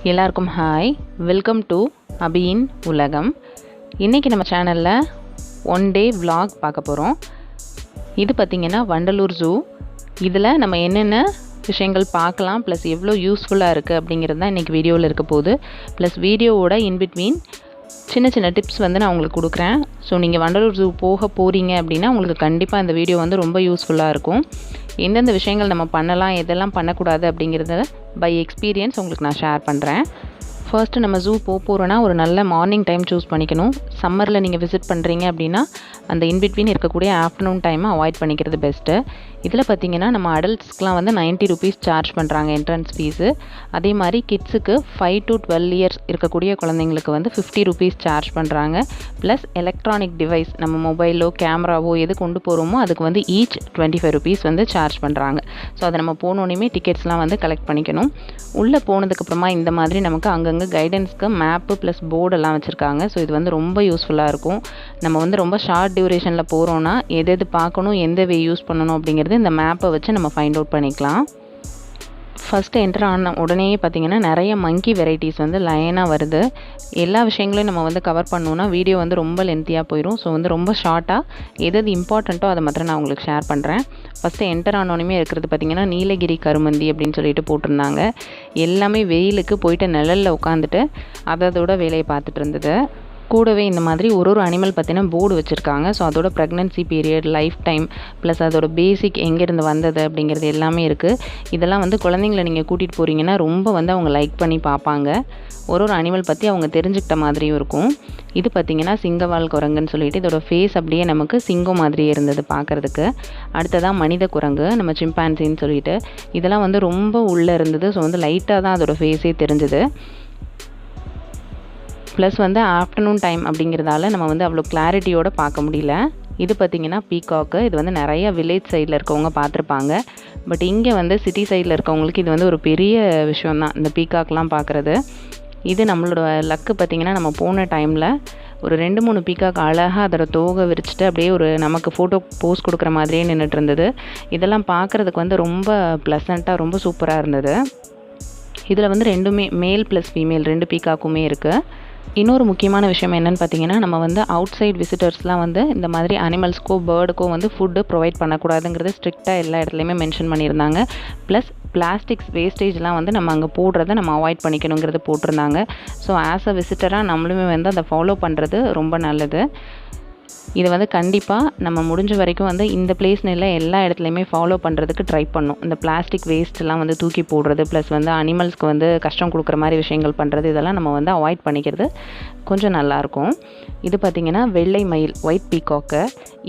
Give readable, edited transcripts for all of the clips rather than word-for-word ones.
எல்லாருக்கும் hi, welcome to அபியின் உலகம். இன்றைக்கி நம்ம சேனலில் ஒன் டே vlog பார்க்க போகிறோம். இது பார்த்திங்கன்னா வண்டலூர் ஜூ. இதில் நம்ம என்னென்ன விஷயங்கள் பார்க்கலாம், ப்ளஸ் எவ்வளோ யூஸ்ஃபுல்லாக இருக்குது அப்படிங்கிறது தான் இன்றைக்கி வீடியோவில் இருக்க போகுது. ப்ளஸ் வீடியோவோட இன்பிட்வீன் சின்ன சின்ன டிப்ஸ் நான் உங்களுக்கு கொடுக்குறேன். ஸோ நீங்கள் வண்டலூர் ஜூ போகிறீங்க அப்படின்னா உங்களுக்கு கண்டிப்பாக இந்த வீடியோ ரொம்ப யூஸ்ஃபுல்லாக இருக்கும். எந்தெந்த விஷயங்கள் நம்ம பண்ணலாம், எதெல்லாம் பண்ணக்கூடாது அப்படிங்கிறத பை எக்ஸ்பீரியன்ஸ் உங்களுக்கு நான் ஷேர் பண்ணுறேன். ஃபர்ஸ்ட்டு நம்ம ஜூ போகிறோன்னா ஒரு நல்ல மார்னிங் டைம் சூஸ் பண்ணிக்கணும். சம்மரில் நீங்கள் விசிட் பண்ணுறீங்க அப்படின்னா அந்த இன்பிட்வீன் இருக்கக்கூடிய ஆஃப்டர்நூன் டைமை அவாய்ட் பண்ணிக்கிறது பெஸ்ட்டு. இதில் பார்த்திங்கன்னா நம்ம அடல்ட்ஸ்க்குலாம் 90 ருபீஸ் சார்ஜ் பண்ணுறாங்க என்ட்ரன்ஸ் ஃபீஸு. அதே மாதிரி கிட்ஸுக்கு 5 to 12 இயர்ஸ் இருக்கக்கூடிய குழந்தைங்களுக்கு 50 ருபீஸ் சார்ஜ் பண்ணுறாங்க. ப்ளஸ் எலக்ட்ரானிக் டிவைஸ் நம்ம மொபைலோ கேமராவோ எது கொண்டு போகிறோமோ அதுக்கு ஈச் 25 ருபீஸ் சார்ஜ் பண்ணுறாங்க. ஸோ அதை நம்ம போனோன்னே டிக்கெட்ஸ்லாம் கலெக்ட் பண்ணிக்கணும். உள்ளே போனதுக்கப்புறமா இந்த மாதிரி நமக்கு அங்கங்கே கைடன்ஸ்க்கு மேப்பு ப்ளஸ் போர்டெல்லாம் வச்சுருக்காங்க. ஸோ இது ரொம்ப யூஸ்ஃபுல்லாக இருக்கும். நம்ம ரொம்ப ஷார்ட் டியூரேஷனில் போகிறோன்னா எது பார்க்கணும், எந்த வே யூஸ் பண்ணணும் அப்படிங்கிறது இந்த மேப்பை வச்சு நம்ம ஃபைண்ட் அவுட் பண்ணிக்கலாம். ஃபஸ்ட்டு என்டர் ஆன உடனே பார்த்திங்கன்னா நிறைய மங்கி வெரைட்டிஸ் லைனாக வருது. எல்லா விஷயங்களையும் நம்ம கவர் பண்ணோன்னா வீடியோ ரொம்ப லென்த்தியாக போயிடும். ஸோ ரொம்ப ஷார்ட்டாக எது இம்பார்ட்டண்ட்டோ அதை மாத்திரம் நான் உங்களுக்கு ஷேர் பண்ணுறேன். ஃபஸ்ட்டு என்டர் ஆனோடனே இருக்கிறது பார்த்திங்கன்னா நீலகிரி கருமந்தி அப்படின்னு சொல்லிட்டு போட்டிருந்தாங்க. எல்லாமே வெயிலுக்கு போயிட்டு நிழலில் உட்காந்துட்டு அதோட வேலையை பார்த்துட்டு இருந்தது. கூடவே இந்த மாதிரி ஒரு அனிமல் பார்த்தீங்கன்னா போர்டு வச்சுருக்காங்க. ஸோ அதோட pregnancy period, life time, plus அதோட பேசிக் எங்கேருந்து வந்தது அப்படிங்கிறது எல்லாமே இருக்குது. இதெல்லாம் குழந்தைங்கள நீங்கள் கூட்டிகிட்டு போகிறீங்கன்னா ரொம்ப அவங்க லைக் பண்ணி பார்ப்பாங்க. ஒரு அனிமல் பற்றி அவங்க தெரிஞ்சுக்கிட்ட மாதிரியும் இருக்கும். இது பார்த்திங்கன்னா சிங்கவால் குரங்குன்னு சொல்லிட்டு இதோட ஃபேஸ் அப்படியே நமக்கு சிங்கம் மாதிரியே இருந்தது பார்க்குறதுக்கு. அடுத்ததான் மனித குரங்கு, நம்ம சிம்பான்சின்னு சொல்லிட்டு இதெல்லாம் ரொம்ப உள்ளே இருந்தது. ஸோ லைட்டாக தான் அதோட ஃபேஸே தெரிஞ்சுது. ப்ளஸ் ஆஃப்டர்நூன் டைம் அப்படிங்கிறதால நம்ம அவ்வளோ கிளாரிட்டியோடு பார்க்க முடியல. இது பார்த்திங்கன்னா பீகாக்கு. இது நிறைய வில்லேஜ் சைடில் இருக்கவங்க பார்த்துருப்பாங்க. பட் இங்கே சிட்டி சைடில் இருக்கவங்களுக்கு இது ஒரு பெரிய விஷயந்தான், இந்த பீகாக்லாம் பார்க்குறது. இது நம்மளோட லக்கு பார்த்திங்கன்னா நம்ம போன டைமில் ஒரு 2-3 பீகாக் அழகாக அதோட தோகை விரிச்சிட்டு அப்படியே ஒரு நமக்கு ஃபோட்டோ போஸ் கொடுக்குற மாதிரியே நின்றுட்டு இருந்தது. இதெல்லாம் பார்க்குறதுக்கு ரொம்ப ப்ளசண்ட்டாக ரொம்ப சூப்பராக இருந்தது. இதில் ரெண்டுமே மேல் ப்ளஸ் ஃபீமேல் 2 பீகாக்குமே இருக்குது. இன்னொரு முக்கியமான விஷயம் என்னென்னு பார்த்தீங்கன்னா நம்ம அவுட் சைட் விசிட்டர்ஸ்லாம் இந்த மாதிரி அனிமல்ஸ்க்கோ பேர்டுக்கோ ஃபுட்டு ப்ரொவைட் பண்ணக்கூடாதுங்கிறது ஸ்ட்ரிக்டாக எல்லா இடத்துலையுமே மென்ஷன் பண்ணியிருந்தாங்க. ப்ளஸ் பிளாஸ்டிக்ஸ் வேஸ்டேஜ்லாம் நம்ம அங்கே போடுறத நம்ம அவாய்ட் பண்ணிக்கணுங்கிறது போட்டிருந்தாங்க. ஸோ ஆஸ் அ விசிட்டராக நம்மளுமே அதை ஃபாலோ பண்ணுறது ரொம்ப நல்லது. இது கண்டிப்பாக நம்ம முடிஞ்ச வரைக்கும் இந்த பிளேஸ்னு இல்லை எல்லா இடத்துலையுமே ஃபாலோ பண்ணுறதுக்கு ட்ரை பண்ணணும். இந்த பிளாஸ்டிக் வேஸ்ட்லாம் தூக்கி போடுறது, ப்ளஸ் அனிமல்ஸ்க்கு கஷ்டம் கொடுக்குற மாதிரி விஷயங்கள் பண்ணுறது, இதெல்லாம் நம்ம அவாய்ட் பண்ணிக்கிறது கொஞ்சம் நல்லாயிருக்கும். இது பார்த்திங்கன்னா வெள்ளை மயில், ஒயிட் பீகாக்கு.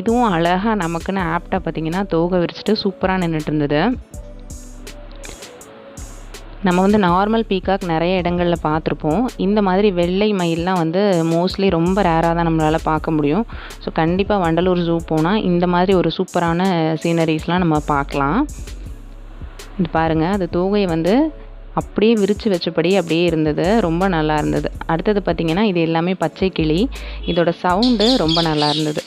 இதுவும் அழகாக நமக்குன்னு ஆப்டாக பார்த்திங்கன்னா தோகை விரிச்சிட்டு சூப்பராக நின்றுட்டு இருந்தது. நம்ம நார்மல் பீகாக் நிறைய இடங்களில் பார்த்துருப்போம். இந்த மாதிரி வெள்ளை மயில்லாம் மோஸ்ட்லி ரொம்ப ரேராக தான் நம்மளால் பார்க்க முடியும். ஸோ கண்டிப்பாக வண்டலூர் ஜூ போனால் இந்த மாதிரி ஒரு சூப்பரான சீனரிஸ்லாம் நம்ம பார்க்கலாம். இது பாருங்கள், அது தோகையை அப்படியே விரித்து வச்சபடி அப்படியே இருந்தது, ரொம்ப நல்லா இருந்தது. அடுத்தது பார்த்திங்கன்னா இது எல்லாமே பச்சை கிளி. இதோட சவுண்டு ரொம்ப நல்லா இருந்தது.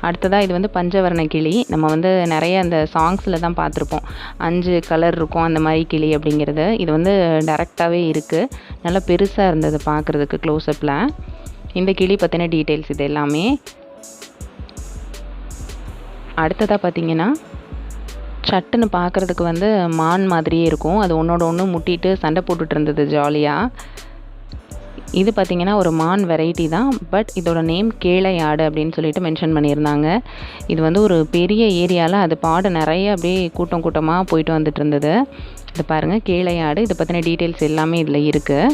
அடுத்ததாக இது பஞ்சவர்ண கிளி. நம்ம நிறைய அந்த சாங்ஸில் தான் பார்த்துருப்போம், 5 கலர் இருக்கும் அந்த மாதிரி கிளி அப்படிங்கிறது. இது டேரெக்டாகவே இருக்குது, நல்லா பெருசாக இருந்தது பார்க்குறதுக்கு க்ளோஸ்அப்பில். இந்த கிளி பற்றின டீட்டெயில்ஸ் இது எல்லாமே. அடுத்ததாக பார்த்திங்கன்னா சட்டுன்னு பார்க்குறதுக்கு மான் மாதிரியே இருக்கும். அது ஒன்றோட ஒன்று முட்டிட்டு சண்டை போட்டுட்டு இருந்தது ஜாலியாக. இது பார்த்திங்கன்னா ஒரு மான் வெரைட்டி தான், பட் இதோட நேம் கேளை ஆடு அப்படின்னு சொல்லிட்டு மென்ஷன் பண்ணியிருந்தாங்க. இது ஒரு பெரிய ஏரியாவில் அது பாடு நிறைய அப்படியே கூட்டம் கூட்டமாக போயிட்டு வந்துட்டு இருந்தது. இது பாருங்கள், கேளை ஆடு. இதை பற்றின டீட்டெயில்ஸ் எல்லாமே இதில் இருக்குது.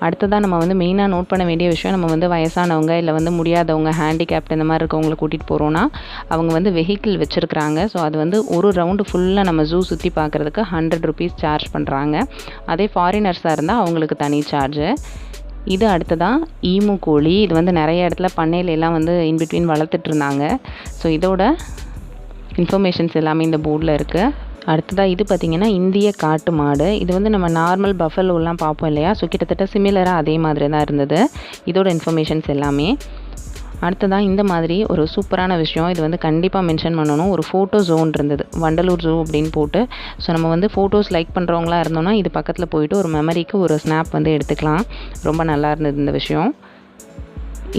அடுத்ததாக நம்ம மெயினாக நோட் பண்ண வேண்டிய விஷயம், நம்ம வயசானவங்க இல்லை முடியாதவங்க, ஹேண்டிகேப்ட் இந்த மாதிரி இருக்கவங்களை கூட்டிகிட்டு போகிறோன்னா அவங்க வெஹிக்கிள் வச்சுருக்குறாங்க. ஸோ அது ஒரு ரவுண்டு ஃபுல்லாக நம்ம ஜூ சுற்றி பார்க்குறதுக்கு 100 ருபீஸ் சார்ஜ் பண்ணுறாங்க. அதே ஃபாரினர்ஸாக இருந்தால் அவங்களுக்கு தனி சார்ஜு. இது அடுத்ததான் ஈமு கோழி. இது நிறைய இடத்துல பண்ணையிலெல்லாம் இன்பிட்வீன் வளர்த்துட்டு இருந்தாங்க. ஸோ இதோட இன்ஃபர்மேஷன்ஸ் எல்லாமே இந்த போர்டில் இருக்குது. அடுத்ததாக இது பார்த்திங்கன்னா இந்திய காட்டு மாடு. இது நம்ம நார்மல் பஃபலோலாம் பார்ப்போம் இல்லையா, ஸோ கிட்டத்தட்ட சிமிலராக அதே மாதிரி தான் இருந்தது இதோட இன்ஃபர்மேஷன்ஸ் எல்லாமே. அடுத்ததான் இந்த மாதிரி ஒரு சூப்பரான விஷயம், இது வந்து கண்டிப்பாக மென்ஷன் பண்ணணும். ஒரு ஃபோட்டோ ஜோன் இருந்தது, வண்டலூர் ஜூ அப்படின்னு போட்டு. ஸோ நம்ம வந்து ஃபோட்டோஸ் லைக் பண்ணுறவங்களா இருந்தோம்னா இது பக்கத்தில் போயிட்டு ஒரு மெமரிக்கு ஒரு ஸ்னாப் வந்து எடுத்துக்கலாம். ரொம்ப நல்லா இருந்தது இந்த விஷயம்.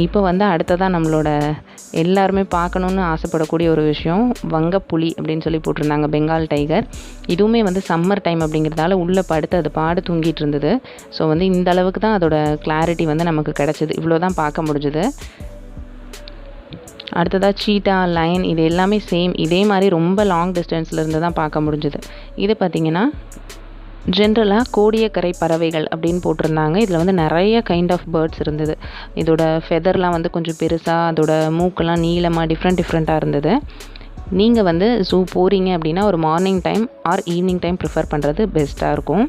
இப்போ வந்து அடுத்ததான் நம்மளோட எல்லாருமே பார்க்கணுன்னு ஆசைப்படக்கூடிய ஒரு விஷயம், வங்கப்புலி அப்படின்னு சொல்லி போட்டிருந்தாங்க, பெங்கால் டைகர். இதுவுமே வந்து சம்மர் டைம் அப்படிங்கிறதால உள்ளே படுத்து அது பாடு தூங்கிட்டு இருந்தது. ஸோ வந்து இந்த அளவுக்கு தான் அதோட கிளாரிட்டி வந்து நமக்கு கிடச்சிது, இவ்வளோ தான் பார்க்க முடிஞ்சுது. அடுத்ததாக சீட்டா, லைன் இது எல்லாமே சேம் இதே மாதிரி ரொம்ப லாங் டிஸ்டன்ஸில் இருந்து தான் பார்க்க முடிஞ்சுது. இது பார்த்திங்கன்னா ஜென்ரலாக கோடியக்கரை பறவைகள் அப்படின்னு போட்டிருந்தாங்க. இதில் வந்து நிறைய கைண்ட் ஆஃப் பேர்ட்ஸ் இருந்தது. இதோட ஃபெதர்லாம் வந்து கொஞ்சம் பெருசாக, அதோட மூக்கெல்லாம் நீளமாக டிஃப்ரெண்ட்டாக இருந்தது. நீங்கள் வந்து ஜூ போகிறீங்க அப்படின்னா ஒரு morning time or evening time prefer பண்ணுறது பெஸ்ட்டாக இருக்கும்.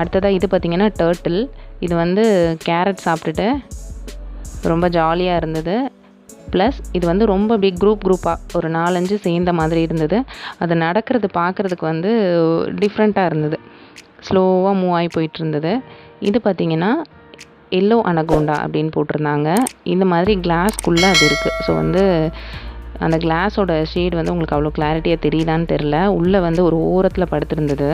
அடுத்ததாக இது பார்த்திங்கன்னா டர்ட்டில். இது வந்து கேரட் சாப்பிட்டுட்டு ரொம்ப ஜாலியாக இருந்தது. ப்ளஸ் இது வந்து ரொம்ப பிக் குரூப்பாக ஒரு 4-5 சேர்ந்த மாதிரி இருந்தது. அது நடக்கிறது பார்க்குறதுக்கு வந்து டிஃப்ரெண்ட்டாக இருந்தது, ஸ்லோவாக மூவ் ஆகி போயிட்டு இருந்தது. இது பார்த்திங்கன்னா எல்லோ அனகோண்டா அப்படின்னு போட்டிருந்தாங்க. இந்த மாதிரி கிளாஸ்க்குள்ளே அது இருக்குது. ஸோ வந்து அந்த கிளாஸோட ஷேட் வந்து உங்களுக்கு அவ்வளோ கிளாரிட்டியாக தெரியுதான்னு தெரில. உள்ளே வந்து ஒரு ஓரத்தில் படுத்திருந்தது.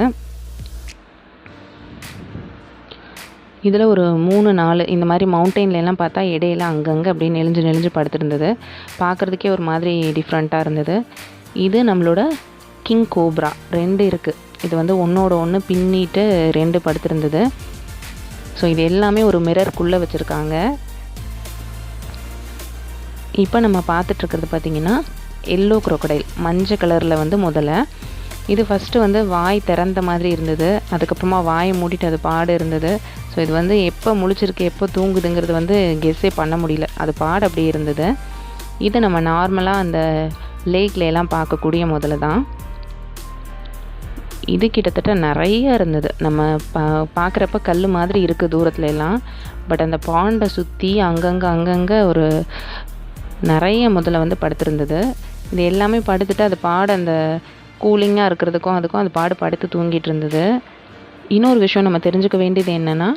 இதில் ஒரு 3-4 இந்த மாதிரி மவுண்டெயின்லாம் பார்த்தா இடையில அங்கங்கே அப்படியே நெளிஞ்சு படுத்திருந்தது. பார்க்குறதுக்கே ஒரு மாதிரி டிஃப்ரெண்ட்டாக இருந்தது. இது நம்மளோட கிங் கோப்ரா 2 இருக்குது. இது வந்து ஒன்றோட ஒன்று பின்னிட்டு 2 படுத்திருந்தது. ஸோ இது எல்லாமே ஒரு மிரருக்குள்ளே வச்சுருக்காங்க. இப்போ நம்ம பார்த்துட்ருக்கிறது பார்த்திங்கன்னா எல்லோ க்ரோக்கடைல், மஞ்சள் கலரில் வந்து முதல்ல. இது ஃபஸ்ட்டு வந்து வாய் திறந்த மாதிரி இருந்தது, அதுக்கப்புறமா வாயை மூடிட்டு அது பாடு இருந்தது. ஸோ இது வந்து எப்போ முழிச்சிருக்கு எப்போ தூங்குதுங்கிறது வந்து கெஸ்ஸே பண்ண முடியல, அது பாடு அப்படியே இருந்தது. இது நம்ம நார்மலாக அந்த லேக்லாம் பார்க்கக்கூடிய முதல்ல தான். இது கிட்டத்தட்ட நிறைய இருந்தது. நம்ம பார்க்குறப்ப கல் மாதிரி இருக்குது தூரத்துல எல்லாம். பட் அந்த பாண்டை சுற்றி அங்கங்கே ஒரு நிறைய முதல்ல வந்து படுத்திருந்தது. இது எல்லாமே படுத்துட்டு அது பாடு அந்த கூலிங்காக இருக்கிறதுக்கும் அதுக்கும் அது பாடு படுத்து தூங்கிட்டு இருந்தது. இன்னொரு விஷயம் நம்ம தெரிஞ்சுக்க வேண்டியது என்னென்னா,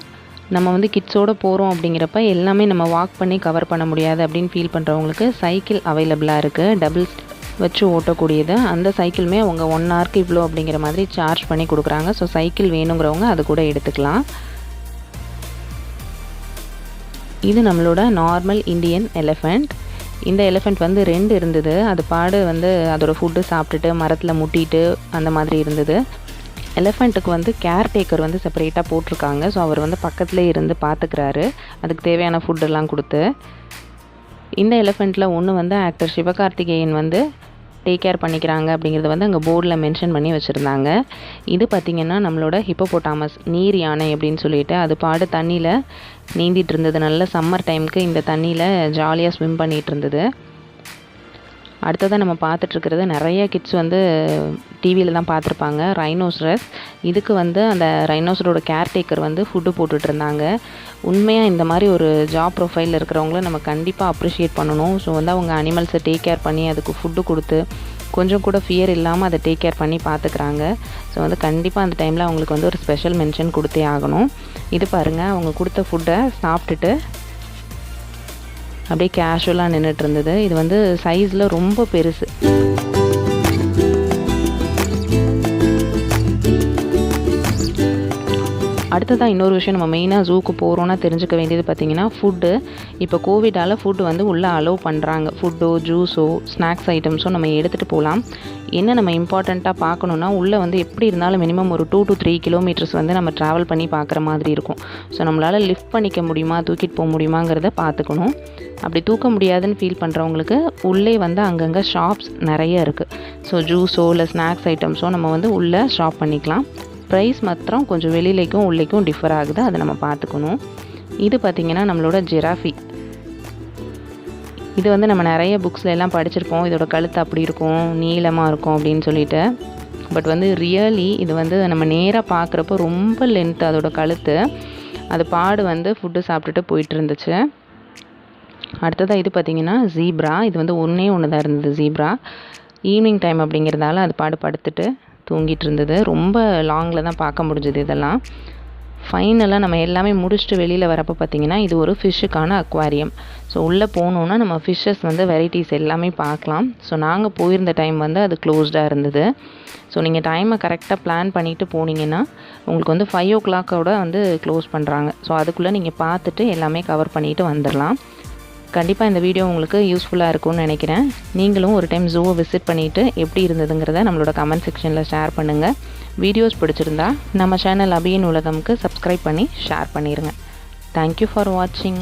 நம்ம வந்து கிட்ஸோடு போகிறோம் அப்படிங்கிறப்ப எல்லாமே நம்ம வாக் பண்ணி கவர் பண்ண முடியாது அப்படின்னு ஃபீல் பண்ணுறவங்களுக்கு சைக்கிள் அவைலபிளாக இருக்குது, டபுள்ஸ் வச்சு ஓட்டக்கூடியது. அந்த சைக்கிளுமே அவங்க 1 ஹவருக்கு இவ்வளோ அப்படிங்கிற மாதிரி சார்ஜ் பண்ணி கொடுக்குறாங்க. ஸோ சைக்கிள் வேணுங்கிறவங்க அது கூட எடுத்துக்கலாம். இது நம்மளோட நார்மல் இந்தியன் எலிஃபெண்ட். இந்த எலிஃபெண்ட் வந்து 2 இருந்தது. அது பாடு வந்து அதோட ஃபுட்டு சாப்பிட்டுட்டு மரத்தில் முட்டிட்டு அந்த மாதிரி இருந்தது. எலிஃபெண்ட்டுக்கு வந்து கேர்டேக்கர் வந்து செப்பரேட்டாக போட்டிருக்காங்க. ஸோ அவர் வந்து பக்கத்துலேயே இருந்து பார்த்துக்கிறாரு, அதுக்கு தேவையான ஃபுட்டெல்லாம் கொடுத்து. இந்த எலிஃபெண்ட்டில் ஒன்று வந்து ஆக்டர் சிவகார்த்திகேயன் வந்து டேக் கேர் பண்ணிக்கிறாங்க அப்படிங்கிறத வந்து அங்கே போர்டில் மென்ஷன் பண்ணி வச்சுருந்தாங்க. இது பார்த்திங்கன்னா நம்மளோட ஹிப்போபோட்டாமஸ், நீர் யானை அப்படின்னு சொல்லிட்டு அது பாடு தண்ணியில் நீந்திட்டு இருந்தது. நல்ல சம்மர் டைமுக்கு இந்த தண்ணியில் ஜாலியாக ஸ்விம் பண்ணிகிட்டு இருந்தது. அடுத்ததாக நம்ம பார்த்துட்ருக்கிறது நிறைய கிட்ஸ் வந்து டிவியில் தான் பார்த்துருப்பாங்க, ரைனோசரஸ். இதுக்கு வந்து அந்த ரைனோசரோட கேர்டேக்கர் வந்து ஃபுட்டு போட்டுட்ருந்தாங்க. உண்மையாக இந்த மாதிரி ஒரு ஜாப் ப்ரொஃபைலில் இருக்கிறவங்கள நம்ம கண்டிப்பாக அப்ரிஷியேட் பண்ணணும். ஸோ வந்து அவங்க அனிமல்ஸை டேக் கேர் பண்ணி அதுக்கு ஃபுட்டு கொடுத்து கொஞ்சம் கூட ஃபியர் இல்லாமல் அதை டேக் கேர் பண்ணி பார்த்துக்கிறாங்க. ஸோ வந்து கண்டிப்பாக அந்த டைமில் அவங்களுக்கு வந்து ஒரு ஸ்பெஷல் மென்ஷன் கொடுத்தே ஆகணும். இது பாருங்கள், அவங்க கொடுத்த ஃபுட்டை சாப்பிட்டுட்டு அப்படியே கேஷுவலாக நின்றுட்டு இருந்தது. இது வந்து சைஸில் ரொம்ப பெருசு. அடுத்ததாக இன்னொரு விஷயம், நம்ம மெயினாக ஜூக்கு போகிறோன்னா தெரிஞ்சுக்க வேண்டியது பார்த்திங்கன்னா ஃபுட்டு. இப்போ கோவிடால் ஃபுட்டு வந்து உள்ளே அலோவ் பண்ணுறாங்க. ஃபுட்டோ ஜூஸோ ஸ்நாக்ஸ் ஐட்டம்ஸோ நம்ம எடுத்துகிட்டு போகலாம். என்ன நம்ம இம்பார்ட்டண்ட்டாக பார்க்கணுன்னா, உள்ளே வந்து எப்படி இருந்தாலும் மினிமம் ஒரு 2 to 3 கிலோமீட்டர்ஸ் வந்து நம்ம ட்ராவல் பண்ணி பார்க்குற மாதிரி இருக்கும். ஸோ நம்மளால் லிஃப்ட் பண்ணிக்க முடியுமா, தூக்கிட்டு போக முடியுமாங்கிறத பார்த்துக்கணும். அப்படி தூக்க முடியாதுன்னு ஃபீல் பண்ணுறவங்களுக்கு உள்ளே வந்து அங்கங்கே ஷாப்ஸ் நிறைய இருக்குது. ஸோ ஜூஸோ இல்லை ஸ்நாக்ஸ் ஐட்டம்ஸோ நம்ம வந்து உள்ளே ஷாப் பண்ணிக்கலாம். ப்ரைஸ் மாத்திரம் கொஞ்சம் வெளியிலேக்கும் உள்ளேக்கும் டிஃபர் ஆகுது, அதை நம்ம பார்த்துக்கணும். இது பார்த்திங்கன்னா நம்மளோட ஜிராஃபி. இது வந்து நம்ம நிறைய புக்ஸில் எல்லாம் படிச்சிருப்போம், இதோட கழுத்து அப்படி இருக்கும், நீளமாக இருக்கும் அப்படின்னு சொல்லிட்டு. பட் வந்து ரியலி இது வந்து நம்ம நேராக பார்க்குறப்போ ரொம்ப லென்த் அதோட கழுத்து. அது பாடு வந்து ஃபுட்டு சாப்பிட்டுட்டு போயிட்டு இருந்துச்சு. அடுத்ததாக இது பார்த்திங்கன்னா ஜீப்ரா. இது வந்து ஒன்றே தான் இருந்தது ஜீப்ரா. ஈவினிங் டைம் அப்படிங்கிறதால அது பாடு படுத்துட்டு தூங்கிட்டு இருந்தது. ரொம்ப லாங்கில் தான் பார்க்க முடிஞ்சது இதெல்லாம். ஃபைனலாக நம்ம எல்லாமே முடிச்சுட்டு வெளியில் வரப்போ பார்த்திங்கன்னா இது ஒரு ஃபிஷ்ஷுக்கான அக்வாரியம். ஸோ உள்ளே போனோன்னா நம்ம ஃபிஷ்ஷஸ் வந்து வெரைட்டிஸ் எல்லாமே பார்க்கலாம். ஸோ நாங்கள் போயிருந்த டைம் வந்து அது க்ளோஸ்டாக இருந்தது. ஸோ நீங்கள் டைமை கரெக்டாக பிளான் பண்ணிவிட்டு போனீங்கன்னா உங்களுக்கு வந்து 5 o'clock வந்து க்ளோஸ் பண்ணுறாங்க. ஸோ அதுக்குள்ளே நீங்கள் பார்த்துட்டு எல்லாமே கவர் பண்ணிவிட்டு வந்துடலாம். கண்டிப்பாக இந்த வீடியோ உங்களுக்கு யூஸ்ஃபுல்லாக இருக்கும்னு நினைக்கிறேன். நீங்களும் ஒரு டைம் ஜூவை விசிட் பண்ணிவிட்டு எப்படி இருந்ததுங்கிறத நம்மளோட கமெண்ட் செக்ஷனில் ஷேர் பண்ணுங்கள். வீடியோஸ் பிடிச்சிருந்தா நம்ம சேனல் அபியின் உலகம்க்கு சப்ஸ்கிரைப் பண்ணி ஷேர் பண்ணிடுங்க. தேங்க்யூ ஃபார் வாட்சிங்.